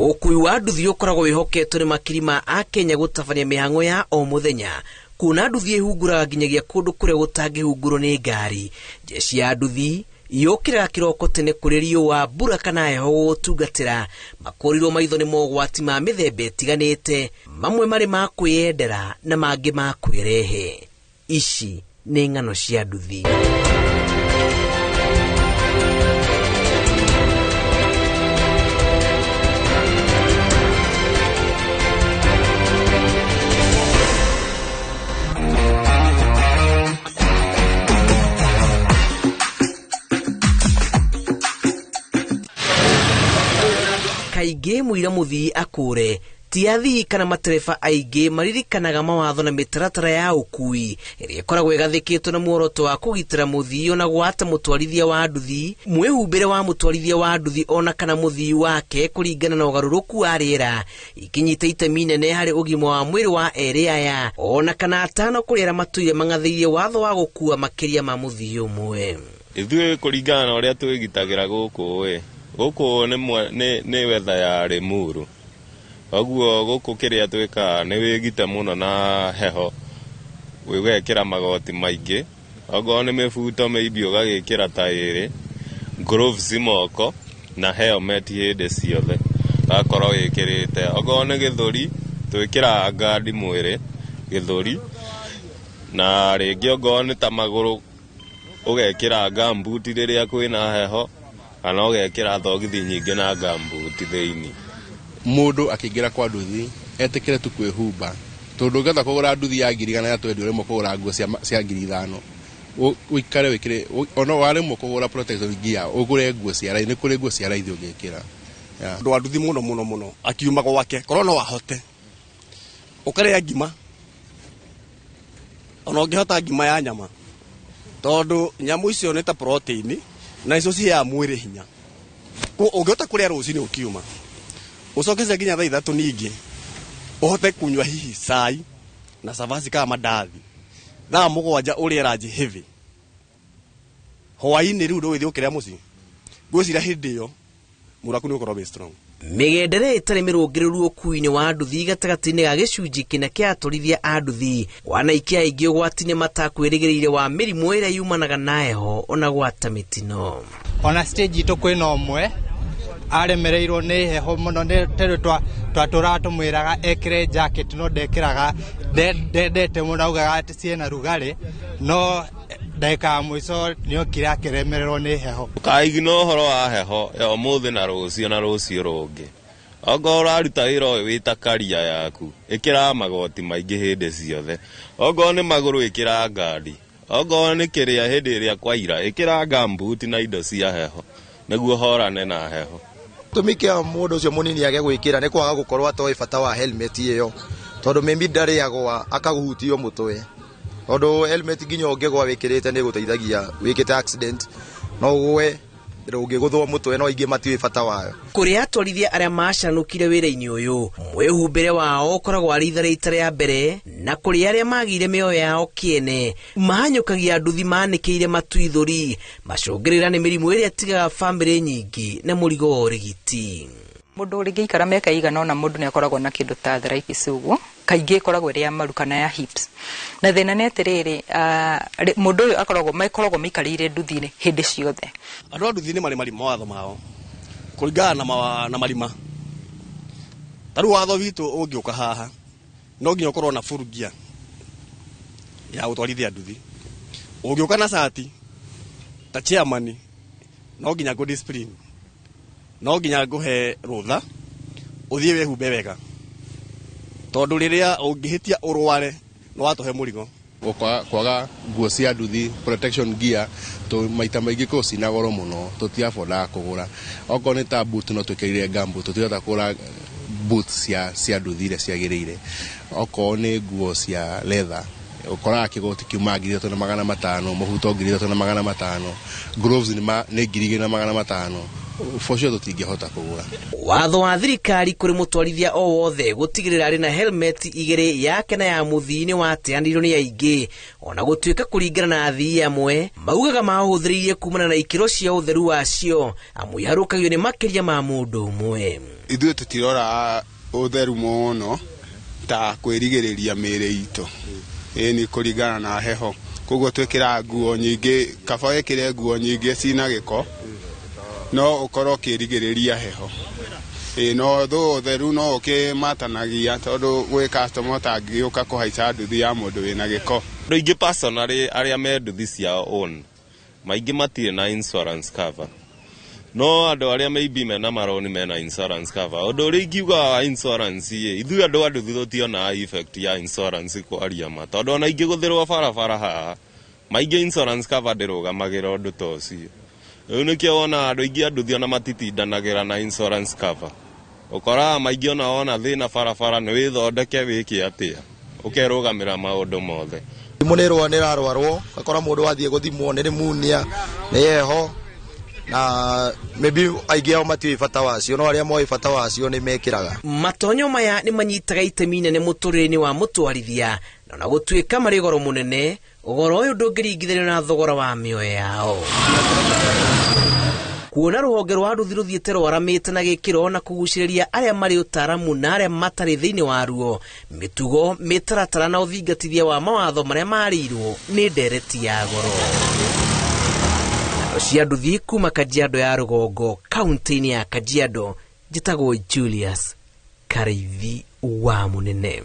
Ukui wa nduthi ukoragwo wihoketwo ni makiri ma Akenya gutabania mihango ya o muthenya. Kuna nduthi ihunguraga nginyagia kundu kuria gutangihungurwo ni ngari. Jeshi ya nduthi yokiraga kiroko tene kuri riũa, mbura kana heho gutungatira. Makurirwo maitho ni mogwati ma mithemba itiganite, mamwe mari ma kwiyendera na mangi ma kwirehe. Ici ni ng'ano cia nduthi. Kaingĩ muira muthii akure ti athii kana matereba aingĩ maririkanaga mawatho na mitaratara ya ukui ĩrĩa ĩkoragwo ĩgathĩkĩtwo na muoroto wa kũgitĩra muthii ona gwata mũtwarithia wa nduthi, mwĩhumbĩre wa mũtwarithia wa nduthi ona kana muthii wake kũringana na ũgarũrũku wa rĩera, ikinyita itemi inene harĩ ũgima wa mwĩrĩ wa erĩ aya ona kana atano kũrĩ arĩa matũire mang'athĩirie watho wa gũkua makĩria ma muthii ũmwe. Ithuĩ kũringana na ũrĩa twĩgitagĩra gũkũ nĩ wetha ya Limuru. Oguo gũkũ kĩrĩa twĩkaga nĩ wĩgite mũno na heho, wĩgekĩra magoti maingĩ, okorwo nĩ mĩbuto maybe ũgagĩkĩra ta ĩrĩ, gloves moko na helmet hĩndĩ ciothe gakorwo wĩkĩrĩte. Okorwo nĩ gĩthũri twĩkĩra ngandi mwĩrĩ gĩthũri, na rĩngĩ okorwo nĩ ta magũrũ ũgekĩra gumboot rĩrĩa kwĩna heho, kana ũgekĩra thogithi nyingĩ na gumboot thĩinĩ. Mũndũ akĩingĩra kwa nduthi etĩkĩre tu kwĩhumba, tondũ ũngĩenda kũgũra nduthi ya ngiri kana ya twendi ũrĩmwe kũgũra nguo cia ngiri 5, ũikare wĩkĩre, ona warĩmwe kũgũra protective gear ũgũre nguo cia raithi, nĩ kũrĩ nguo cia raithi ũngĩkĩra. Andũ a nduthi mũno akiuma gwake korwo no ahote ũkarĩa ngima, ona ũngĩhota ngima ya nyama, tondũ nyamũ icio nĩ ta protein na icio ciheaga mwĩrĩ hinya. Ũngĩhota kũrĩa rũcinĩ ũkiuma ucokeze nginya thaa 3 ningĩ uhote kunywa hihi cai na savasi kama mandathi, thaa 7 ũrĩa ranji heavy, hwaĩ-inĩ rĩu ndũgĩthiĩ ũkĩrĩa mũciĩ, ngwĩciria hĩndĩ ĩyo mũraku nĩ ũkorwo wĩ strong. Mĩgendere ĩtarĩ mĩrũngĩrĩru ũkui-inĩ wa nduthi gatagatĩ-inĩ ga gĩcunjĩ kĩna kĩa atwarithia a nduthi, wanaikia aingĩ ũgwati-inĩ matakwĩrĩgĩrĩire wa mĩrimũ ĩrĩa yumanaga na heho ona gwata mĩtino. Ona stage itũ kwĩna ũmwe aremereirwo nĩ heho mũno, nĩ twatũraga tũmwĩraga ekĩre jacket no ndekĩraga, ndete mũno augaga atĩ ciĩna rugarĩ, no ndeka mũico nĩokire akĩremererwo nĩ heho. Kaigi no ũhoro wa heho ũmũthĩ na rũciũ rũngĩ. Okorwo ũraruta wĩra ũyũ wĩta karia yaku, ĩkĩra magoti maingĩ hĩndĩ ciothe. Okorwo nĩ magũrũ ĩkĩra ngandi, okorwo nĩ kĩrĩa hĩndĩ ĩrĩa kwaira ĩkĩra gumboot na indo cia heho nĩguo horane na heho. Tumike mũndũ ũcio mũnini age gwĩkĩra nĩ kwaga gũkorwo atoĩ bata wa helmet ĩyo, tondũ maybe ndarĩagwa akaguhutio mũtwe, tondũ helmet nginya ũngĩgwa wĩkĩrĩte nĩ gũteithagia wĩkĩte accident no ũgwe, ũngĩgũthwo mũtwe no ingĩ matiũĩ bata wayo. Kũrĩ atwarithia arĩa macanũkire wĩra-inĩ ũyũ, mwĩhumbĩre wao ũkoragwo arĩ itharĩita rĩa mbere, na kũrĩ arĩa magĩire mĩoyo yao kĩene mahanyũkagia nduthi manĩkĩire matu ithũri, macũngĩrĩra nĩ mĩrimũ ĩrĩa tigaga bamĩrĩ nyingĩ na mũrigo wa ũrigiti. Mũndũ ũrĩgĩikara mĩaka igana ona mũndũ nĩ akoragwo na kĩndũ ta arthritis ũguo, kaingĩ ĩkoragwo ĩrĩ ya maru kana ya hips. Na thĩna nĩ atĩrĩrĩ, mũndũ ũyũ makoragwo maikarĩire nduthi-inĩ hĩndĩ ciothe. Andũ a nduthi nĩ marĩ mawatho mao kũringana na marima. Tarĩu watho witũ ũngĩũka haha no nginya ũkorwo na full gear ya gũtwarithia nduthi. Ũngĩũka na cati ta chairman no nginya go discipline, no nginya ngũhe rũtha ũthiĩ wĩhumbe wega, tondũ rĩrĩa ũngĩhĩtia ũrware no watũhe mũrigo. Kwaga nguo cia nduthi protection gear maita maingĩ kũrĩ cina goro mũno, tũtiabodaga kũgũra. Okorwo nĩ ta boot no twĩkĩrire gumboot, tũtihotaga kũgũra boot cia nduthi iria ciagĩrĩire. Okorwo nĩ nguo cia leather ũkoraga kĩgoti kiuma 3,500, mũbuto 3,500, gloves nĩ 2,500. For sure tũtingĩhota kũgũra. Watho wa thirikari kũrĩ mũtwarithia o wothe gũtigĩrĩra arĩ na helmet igĩrĩ yake na ya mũthii-inĩ wateanĩirwo nĩ aingĩ, ona gũtuĩka kũringana na athii amwe maugaga mahũthĩrĩirie kumana na ikĩro cia ũtheru wacio, amu iharũkagio nĩ makĩria ma mũndũ ũmwe. ithuĩ tũtirora ũtheru mũno ta kwĩrigĩrĩria mĩĩrĩ itũ nĩ kũringana na heho koguo twĩkĩra nguo nyingĩ kaba wĩkĩre nguo nyingĩ cina gĩko no ũkorwo ũkĩrigĩrĩria heho no ũtheru no ũkĩmatanagia tondũ gwĩ customer ũtangĩũka kũhaica nduthi ya mũndũ wĩna gĩko. Andũ aingĩ personally arĩa me nduthi ciao own maingĩ matirĩ na insurance cover, no andũ arĩa maybe mena maroni mena insurance cover. Ũndũ ũrĩa ingiuga insurance ithuĩ andũ a nduthi tũtiona effect ya insurance kwaria ma, tondũ ona ingĩgũthĩrwo barabara haha maingĩ insurance cover ndĩrũgamagĩra ũndũ ta ũcio. Rĩu nĩkĩo wona andũ aingĩ a nduthi ona matitindanagĩra na insurance cover. Ũkoraga maingĩ ona wona thĩna barabara nĩ wĩthondeke wĩke atĩa ũkerũgamĩra maũndũ mothe. Mũnĩrwo nĩrarwarwo akora mũndũ wathiĩ gũthimwo nĩ pneumonia nĩ heho na maybe aingĩ ao matiũĩ bata wacio no arĩa moĩ bata wacio nĩ mekĩraga. Matonyo maya nĩ manyitaga itemi inene mũtũrĩre-inĩ wa mũtwarithia na gũtuĩka marĩ goro mũnene, ũgoro ũyũ ndũngĩringithanio na thogora wa mĩoyo yao. Kuona rũhonge rwa nduthi rũthiĩte rwaramĩte na gĩkĩro na kũgucĩrĩria arĩa marĩ ũtaaramu na arĩa matarĩ thĩinĩ waruo, mĩtugo, mĩtaratara na ũthingatithia wa mawatho marĩa marĩirwo nĩ ndereti ya goro. Cia nduthi kuma Kajiado ya rũgongo, kaunti-inĩ ya Kajiado, njĩtagwo Julius Karaithi wa Mũnene.